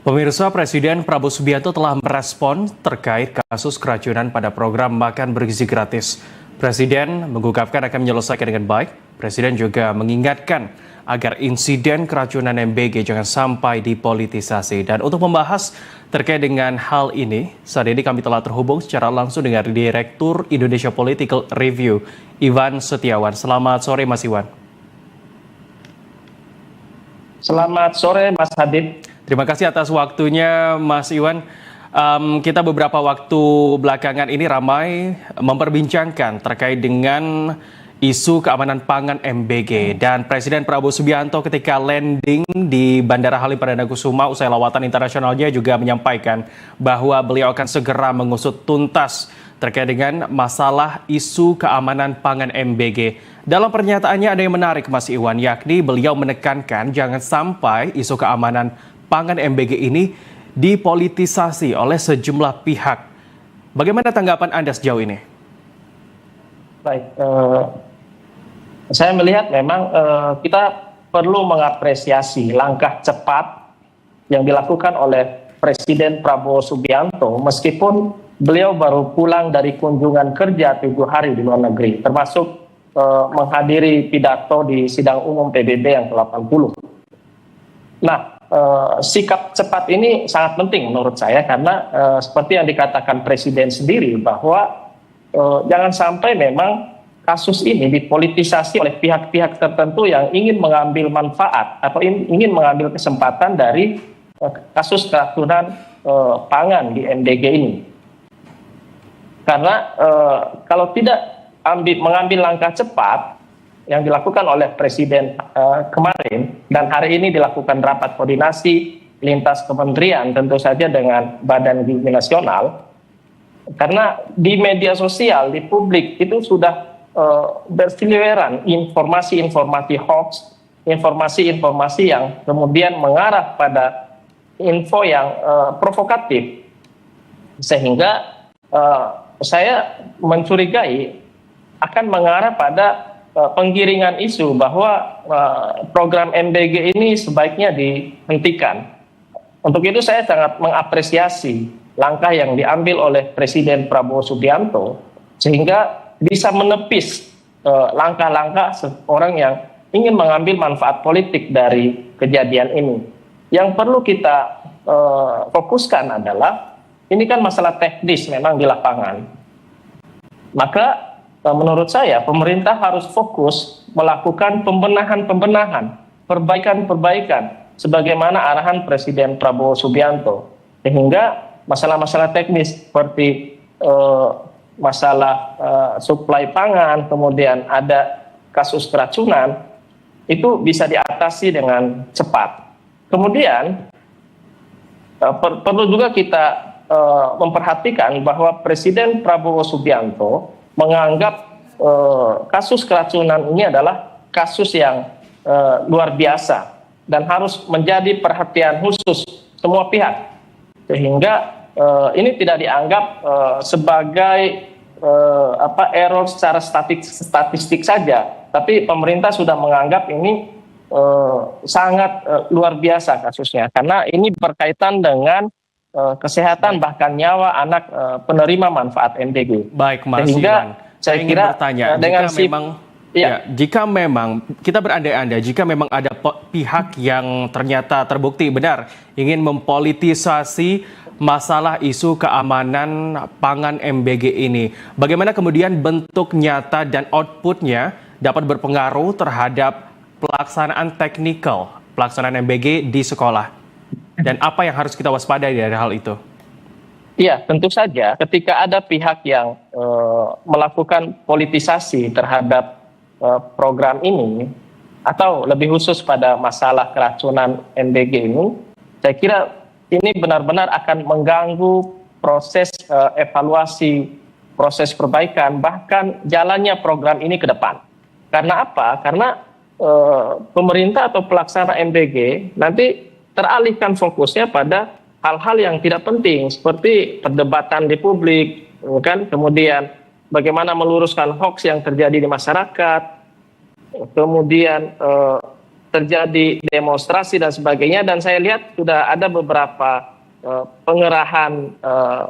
Pemirsa, Presiden Prabowo Subianto telah merespon terkait kasus keracunan pada program makan bergizi gratis. Presiden mengungkapkan akan menyelesaikan dengan baik. Presiden juga mengingatkan agar insiden keracunan MBG jangan sampai dipolitisasi. Dan untuk membahas terkait dengan hal ini, saat ini kami telah terhubung secara langsung dengan Direktur Indonesia Political Review, Iwan Setiawan. Selamat sore, Mas Iwan. Selamat sore, Mas Habib. Terima kasih atas waktunya, Mas Iwan. Kita beberapa waktu belakangan ini ramai memperbincangkan terkait dengan isu keamanan pangan MBG. Dan Presiden Prabowo Subianto ketika landing di Bandara Halim Perdana Kusuma usai lawatan internasionalnya juga menyampaikan bahwa beliau akan segera mengusut tuntas terkait dengan masalah isu keamanan pangan MBG. Dalam pernyataannya ada yang menarik, Mas Iwan, yakni beliau menekankan jangan sampai isu keamanan pangan MBG ini dipolitisasi oleh sejumlah pihak. Bagaimana tanggapan Anda sejauh ini? Baik, saya melihat memang kita perlu mengapresiasi langkah cepat yang dilakukan oleh Presiden Prabowo Subianto meskipun beliau baru pulang dari kunjungan kerja 7 hari di luar negeri, termasuk menghadiri pidato di sidang umum PBB yang ke-80. Nah, sikap cepat ini sangat penting menurut saya karena seperti yang dikatakan Presiden sendiri bahwa jangan sampai memang kasus ini dipolitisasi oleh pihak-pihak tertentu yang ingin mengambil manfaat atau ingin mengambil kesempatan dari kasus keracunan pangan di MBG ini. Karena kalau tidak mengambil langkah cepat yang dilakukan oleh Presiden kemarin dan hari ini dilakukan rapat koordinasi lintas kementerian tentu saja dengan Badan Gizi Nasional, karena di media sosial, di publik itu sudah berseliweran informasi-informasi hoax, informasi-informasi yang kemudian mengarah pada info yang provokatif, sehingga saya mencurigai akan mengarah pada penggiringan isu bahwa program MBG ini sebaiknya dihentikan. Untuk itu saya sangat mengapresiasi langkah yang diambil oleh Presiden Prabowo Subianto sehingga bisa menepis langkah-langkah seorang yang ingin mengambil manfaat politik dari kejadian ini. Yang perlu kita fokuskan adalah ini kan masalah teknis memang di lapangan. Maka menurut saya pemerintah harus fokus melakukan pembenahan, perbaikan sebagaimana arahan Presiden Prabowo Subianto, sehingga masalah-masalah teknis seperti masalah suplai pangan, kemudian ada kasus keracunan itu bisa diatasi dengan cepat. Kemudian perlu juga kita memperhatikan bahwa Presiden Prabowo Subianto menganggap kasus keracunan ini adalah kasus yang luar biasa dan harus menjadi perhatian khusus semua pihak, sehingga ini tidak dianggap sebagai error secara statistik saja, tapi pemerintah sudah menganggap ini sangat luar biasa kasusnya karena ini berkaitan dengan kesehatan bahkan nyawa anak penerima manfaat MBG. Baik, Mas Sehingga Iwan, saya ingin bertanya, dengan jika memang kita berandai-andai, jika memang ada pihak yang ternyata terbukti benar ingin mempolitisasi masalah isu keamanan pangan MBG ini, bagaimana kemudian bentuk nyata dan outputnya dapat berpengaruh terhadap pelaksanaan teknikal pelaksanaan MBG di sekolah? Dan apa yang harus kita waspadai dari hal itu? Iya, tentu saja ketika ada pihak yang melakukan politisasi terhadap program ini, atau lebih khusus pada masalah keracunan MBG ini, saya kira ini benar-benar akan mengganggu proses evaluasi, proses perbaikan, bahkan jalannya program ini ke depan. Karena apa? Karena pemerintah atau pelaksana MBG nanti teralihkan fokusnya pada hal-hal yang tidak penting seperti perdebatan di publik, kan? Kemudian bagaimana meluruskan hoax yang terjadi di masyarakat, kemudian terjadi demonstrasi dan sebagainya, dan saya lihat sudah ada beberapa pengerahan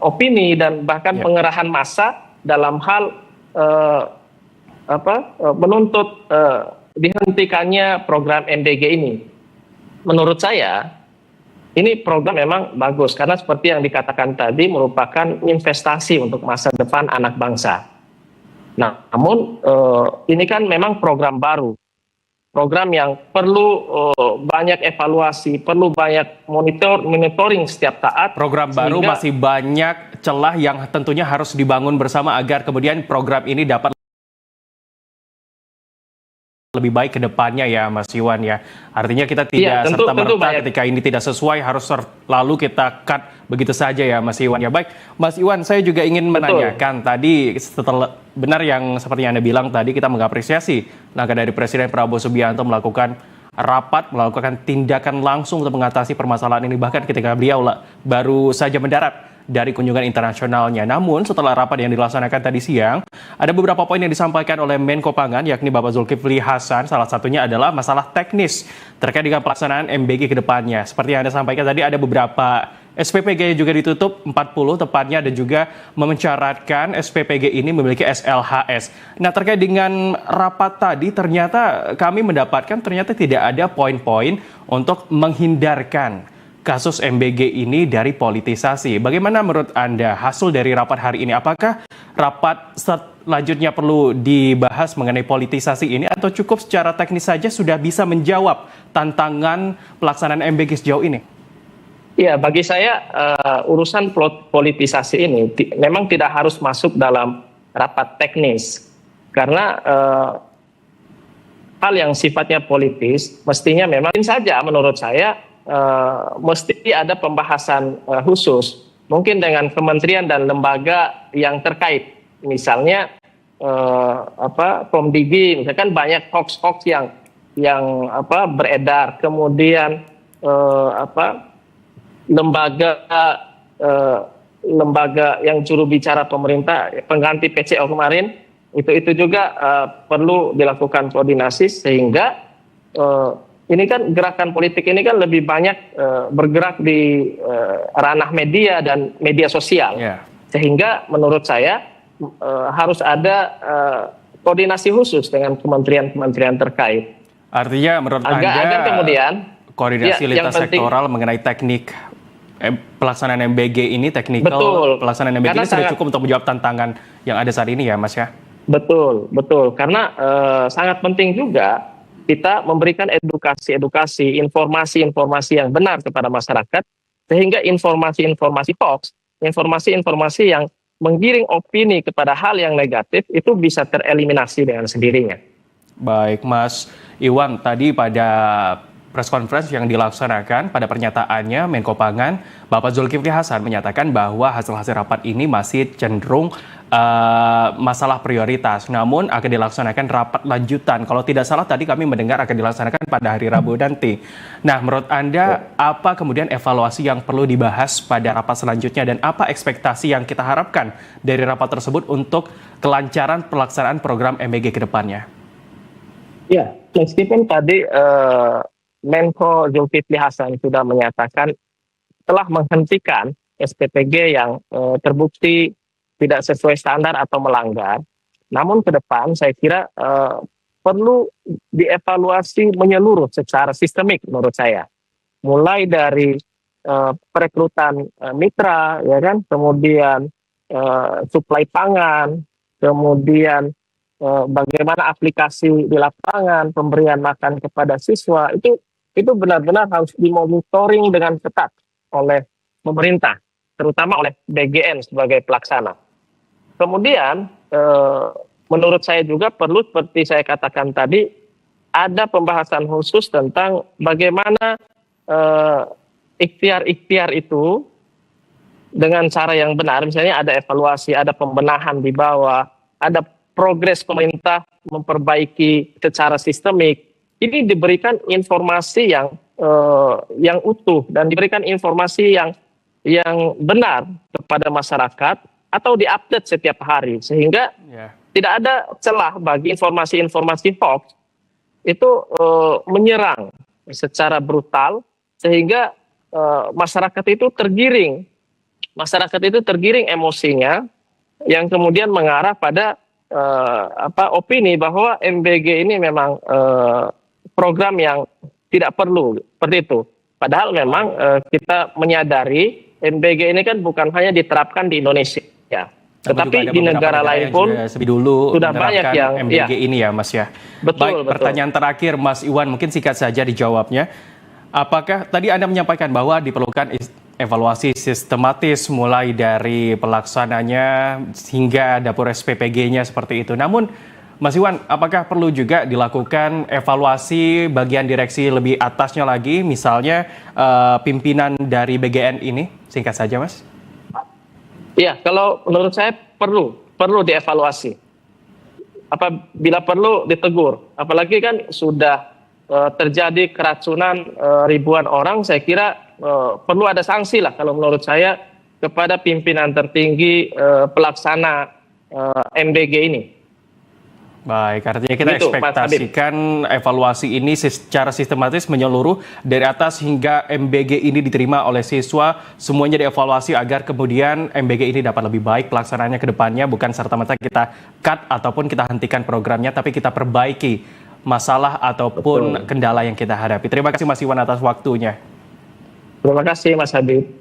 opini dan bahkan pengerahan massa dalam hal menuntut dihentikannya program MBG ini. Menurut saya ini program memang bagus karena seperti yang dikatakan tadi merupakan investasi untuk masa depan anak bangsa. Nah, namun ini kan memang program baru, program yang perlu banyak evaluasi, perlu banyak monitoring setiap saat. Program baru masih banyak celah yang tentunya harus dibangun bersama agar kemudian program ini dapat lebih baik ke depannya ya Mas Iwan ya. Artinya kita tidak serta-merta ketika ini tidak sesuai harus lalu kita cut begitu saja ya Mas Iwan ya. Baik Mas Iwan, saya juga ingin menanyakan tadi setelah benar yang seperti yang Anda bilang tadi, kita mengapresiasi langkah dari Presiden Prabowo Subianto melakukan rapat, melakukan tindakan langsung untuk mengatasi permasalahan ini bahkan ketika beliau baru saja mendarat dari kunjungan internasionalnya. Namun setelah rapat yang dilaksanakan tadi siang, ada beberapa poin yang disampaikan oleh Menko Pangan, yakni Bapak Zulkifli Hasan. Salah satunya adalah masalah teknis terkait dengan pelaksanaan MBG ke depannya. Seperti yang Anda sampaikan tadi, ada beberapa SPPG yang juga ditutup, 40 tepatnya, dan juga mencaratkan SPPG ini memiliki SLHS. Nah, terkait dengan rapat tadi, ternyata kami mendapatkan ternyata tidak ada poin-poin untuk menghindarkan kasus MBG ini dari politisasi. Bagaimana menurut Anda hasil dari rapat hari ini? Apakah rapat selanjutnya perlu dibahas mengenai politisasi ini atau cukup secara teknis saja sudah bisa menjawab tantangan pelaksanaan MBG sejauh ini? Ya, bagi saya urusan politisasi ini memang tidak harus masuk dalam rapat teknis. Karena hal yang sifatnya politis mestinya memang saja menurut saya mesti ada pembahasan khusus, mungkin dengan kementerian dan lembaga yang terkait, misalnya Komdigi, misalkan banyak hoax yang beredar, kemudian lembaga yang juru bicara pemerintah, pengganti PCO kemarin, itu juga perlu dilakukan koordinasi sehingga ini kan gerakan politik ini kan lebih banyak bergerak di ranah media dan media sosial, sehingga menurut saya harus ada koordinasi khusus dengan kementerian-kementerian terkait. Artinya menurut Anda agar kemudian koordinasi lintas sektoral mengenai teknik pelaksanaan MBG ini, pelaksanaan MBG ini sudah cukup untuk menjawab tantangan yang ada saat ini ya Mas ya? Betul, karena sangat penting juga kita memberikan edukasi, informasi yang benar kepada masyarakat, sehingga informasi hoax, informasi yang menggiring opini kepada hal yang negatif itu bisa tereliminasi dengan sendirinya. Baik, Mas Iwan, tadi pada press conference yang dilaksanakan pada pernyataannya Menko Pangan, Bapak Zulkifli Hasan menyatakan bahwa hasil-hasil rapat ini masih cenderung masalah prioritas, namun akan dilaksanakan rapat lanjutan. Kalau tidak salah tadi kami mendengar akan dilaksanakan pada hari Rabu nanti. Nah, menurut Anda apa kemudian evaluasi yang perlu dibahas pada rapat selanjutnya dan apa ekspektasi yang kita harapkan dari rapat tersebut untuk kelancaran pelaksanaan program MBG ke depannya? Ya, meskipun tadi Menko Zulkifli Hasan sudah menyatakan telah menghentikan SPPG yang terbukti tidak sesuai standar atau melanggar, namun ke depan saya kira perlu dievaluasi menyeluruh secara sistemik menurut saya, mulai dari perekrutan mitra, ya kan, kemudian suplai pangan, kemudian bagaimana aplikasi di lapangan, pemberian makan kepada siswa, itu benar-benar harus dimonitoring dengan ketat oleh pemerintah, terutama oleh BGN sebagai pelaksana. Kemudian menurut saya juga perlu, seperti saya katakan tadi, ada pembahasan khusus tentang bagaimana ikhtiar-ikhtiar itu dengan cara yang benar. Misalnya ada evaluasi, ada pembenahan di bawah, ada progres pemerintah memperbaiki secara sistemik. Ini diberikan informasi yang utuh dan diberikan informasi yang benar kepada masyarakat atau diupdate setiap hari, sehingga tidak ada celah bagi informasi-informasi hoax itu menyerang secara brutal sehingga masyarakat itu tergiring emosinya yang kemudian mengarah pada opini bahwa MBG ini memang program yang tidak perlu seperti itu. Padahal memang kita menyadari MBG ini kan bukan hanya diterapkan di Indonesia, tetapi di negara lain pun dulu sudah banyak yang MBG ini ya, Mas ya. Betul, Baik, pertanyaan terakhir Mas Iwan, mungkin singkat saja dijawabnya. Apakah tadi Anda menyampaikan bahwa diperlukan evaluasi sistematis mulai dari pelaksananya hingga dapur SPPG-nya seperti itu. Namun Mas Iwan, apakah perlu juga dilakukan evaluasi bagian direksi lebih atasnya lagi, misalnya pimpinan dari BGN ini? Singkat saja, Mas. Iya, kalau menurut saya perlu dievaluasi. Apabila perlu ditegur. Apalagi kan sudah terjadi keracunan ribuan orang, saya kira perlu ada sanksi lah kalau menurut saya kepada pimpinan tertinggi pelaksana MBG ini. Baik, artinya kita ekspektasikan evaluasi ini secara sistematis menyeluruh dari atas hingga MBG ini diterima oleh siswa, semuanya dievaluasi agar kemudian MBG ini dapat lebih baik pelaksanaannya ke depannya, bukan serta-merta kita cut ataupun kita hentikan programnya, tapi kita perbaiki masalah ataupun kendala yang kita hadapi. Terima kasih Mas Iwan atas waktunya. Terima kasih Mas Habib.